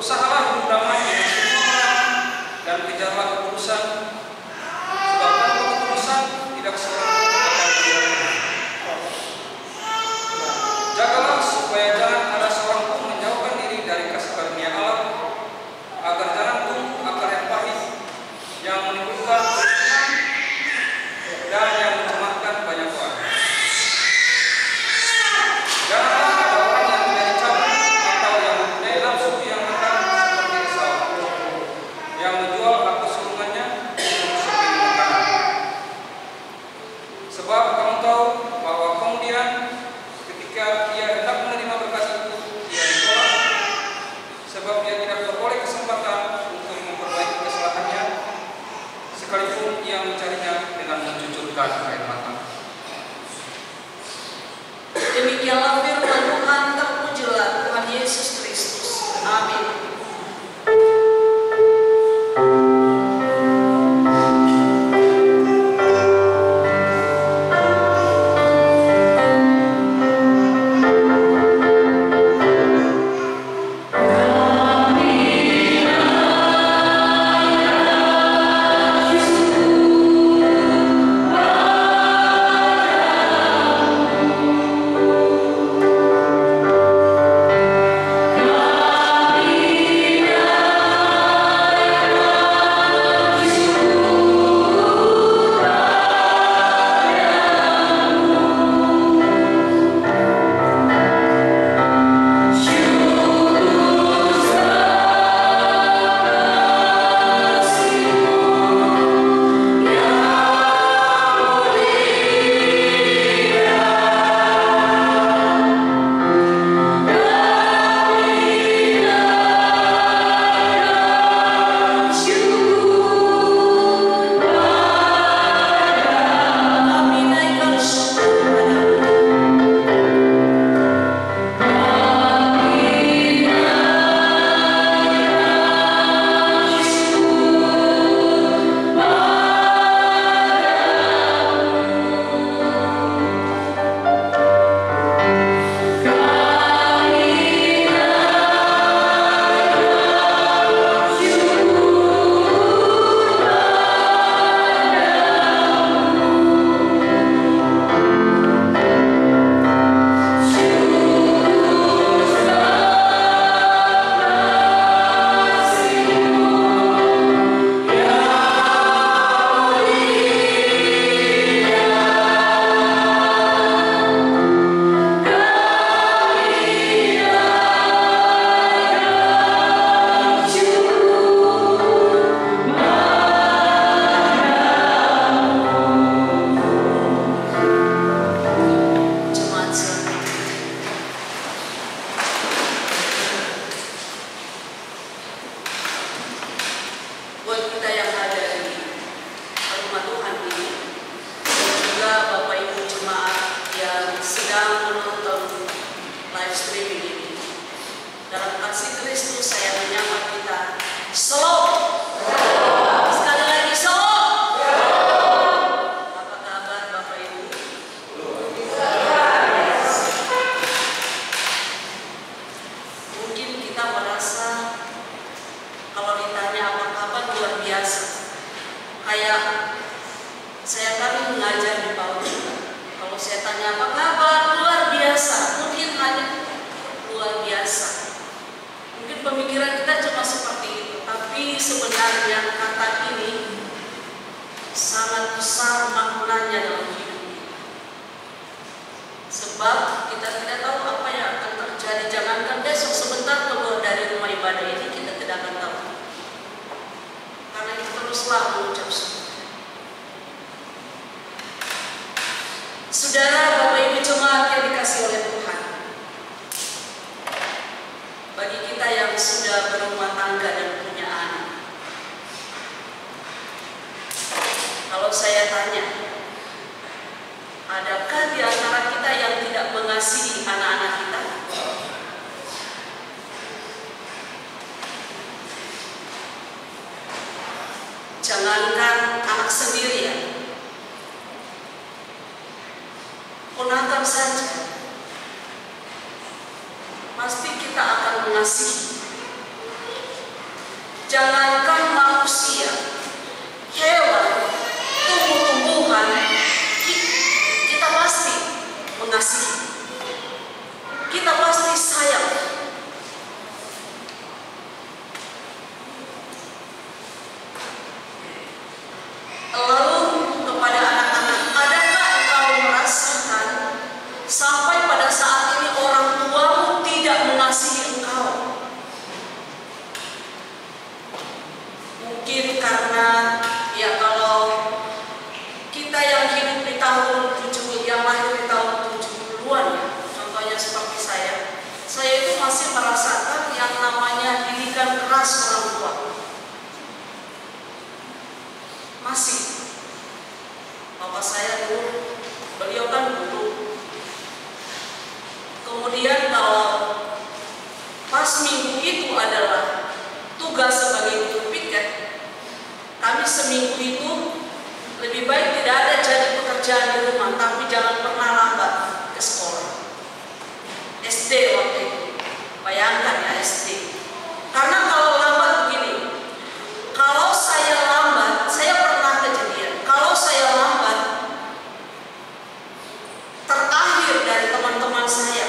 Berusahalah hidup damai dengan semua orang dan kejarlah ketulusan, sebab tanpa ketulusan tidak seorang pun akan dibenarkan. Jagalah supaya jangan ada seorang pun menjauhkan diri dari kasih karunia Allah, agar jangan tumbuh akar yang pahit yang menimbulkan permusuhan dan yang mencemarkan banyak orang. Janganlah ada orang yang tidak dicabut atau yang mempunyai nafsu yang rendah seperti Esau, yang menjual hak kesulungannya untuk sepiring makanan. Sebab kamu tahu bahwa kemudian ketika ia hendak menerima berkat itu, ia ditolak, sebab ia tidak beroleh kesempatan untuk memperbaiki kesalahannya, sekalipun ia mencarinya dengan mencucurkan air mata. Demikianlah firman Tuhan, terpujilah Tuhan Yesus Kristus. Amin. Saudara, Bapak Ibu jemaat yang dikasihi oleh Tuhan, bagi kita yang sudah berumah tangga dan punya anak, kalau saya tanya, adakah di antara kita yang tidak mengasihi anak-anak kita? Jangankan anak sendiri ya, ponakan saja, pasti kita akan mengasihi. jangankan manusia, hewan, tumbuh-tumbuhan, kita pasti mengasihi. Kita pasti sayang. Lalu kepada anak-anak, adakah engkau merasakan sampai pada saat ini orang tuamu tidak mengasihi engkau? Mungkin karena ya kalau kita yang hidup di tahun 70, yang lahir di tahun 70-an ya, contohnya seperti saya itu masih merasakan yang namanya didikan keras orang tua. Masih. Bapak saya dulu, beliau kan guru. Kemudian kalau pas minggu itu adalah tugas sebagai guru piket, kami seminggu itu lebih baik tidak ada jadi pekerjaan di rumah, tapi jangan pernah lambat ke sekolah. SD waktu itu, bayangkan ya SD. Karena kalau lambat begini, kalau saya lambat, saya pernah kejadian. Kalau saya lambat, terakhir dari teman-teman saya,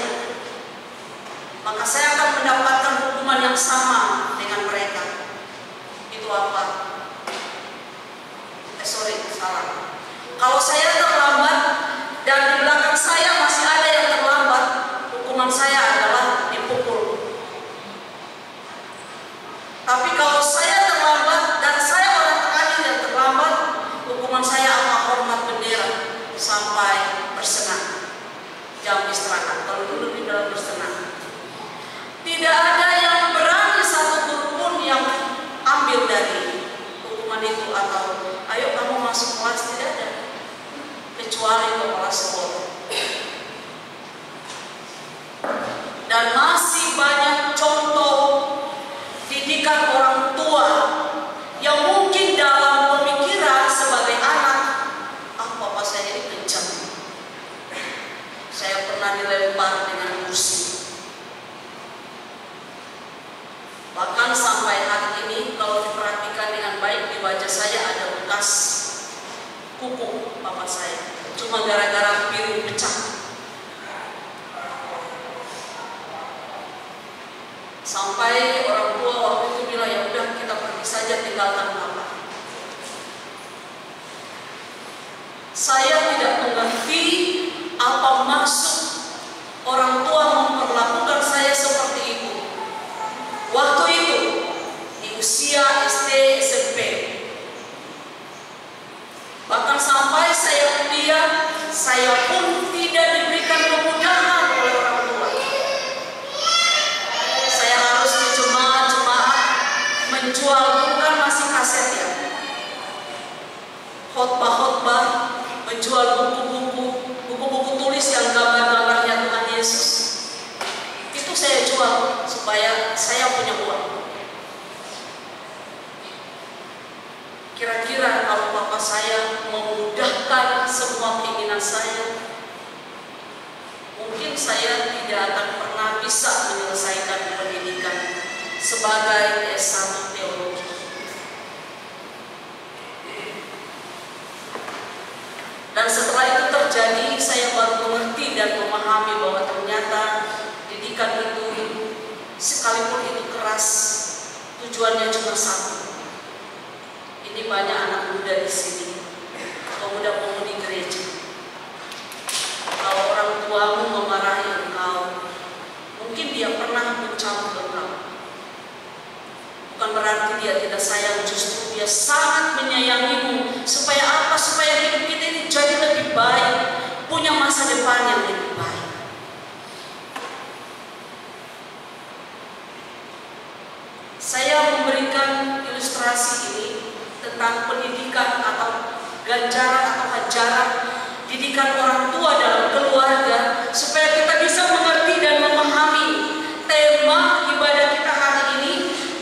maka saya akan mendapatkan hukuman yang sama dengan mereka. Itu apa? Salah. Kalau saya terlambat dan di belakang saya masih ada yang terlambat, hukuman saya adalah dipukul. Tapi kalau saya terlambat dan saya orang terakhir yang terlambat, hukuman saya apa? Hormat bendera sampai bersenang. Jam istirahat. Kalau dulu di dalam bersenang. Tidak ada yang berani satu guru pun yang ambil dari hukuman itu atau ayo kamu masuk kelas, tidak ada. Kecuali kepala sekolah. Dan masih banyak contoh didikan orang tua yang mungkin dalam pemikiran sebagai anak, papa saya ini kejam. Saya pernah dilempar dengan kursi. Bahkan sampai hari ini kalau diperhatikan dengan baik di wajah saya ada bekas kuku papa saya. Cuma gara-gara piring pecah. Sampai orang tua waktu itu bilang, ya udah kita pergi saja, tinggalkan papa. Saya tidak mengerti apa maksud orang tua memperlakukan saya seperti itu. Waktu itu di usia SD, SMP. Bahkan sampai saya kuliah, saya pun tidak diberikan kemudahan oleh orang tua. Saya harus di jemaat-jemaat menjual, bukan masih kaset ya, khotbah-khotbah, menjual buku-buku tulis yang gambar-gambarnya Tuhan Yesus. Itu saya jual supaya saya punya uang. Kira-kira kalau bapak saya memudahkan semua keinginan saya, mungkin saya tidak akan pernah bisa menyelesaikan pendidikan sebagai S1 teologi. Dan setelah itu terjadi, saya baru mengerti dan memahami bahwa ternyata didikan itu, sekalipun itu keras, tujuannya cuma satu. Ini banyak anak muda di sini, pemuda-pemudi gereja. Kalau orang tuamu memarahi engkau, mungkin dia pernah mencabut engkau. Bukan berarti dia tidak sayang, justru dia sangat menyayangimu. Supaya apa? Supaya hidup kita ini jadi lebih baik, punya masa depan yang lebih baik. Saya memberikan ilustrasi ini tentang pendidikan atau ganjaran atau ajaran didikan orang tua dalam keluarga, supaya kita bisa mengerti dan memahami tema ibadah kita hari ini,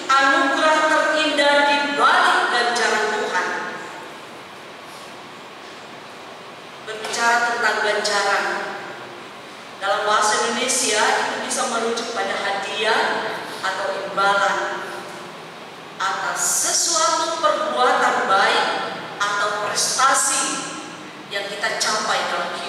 anugerah terindah di balik ganjaran Tuhan. Berbicara tentang ganjaran dalam bahasa Indonesia itu bisa merujuk pada hadiah atau imbalan atas sesuatu perbuatan baik atau prestasi yang kita capai dalam hidup.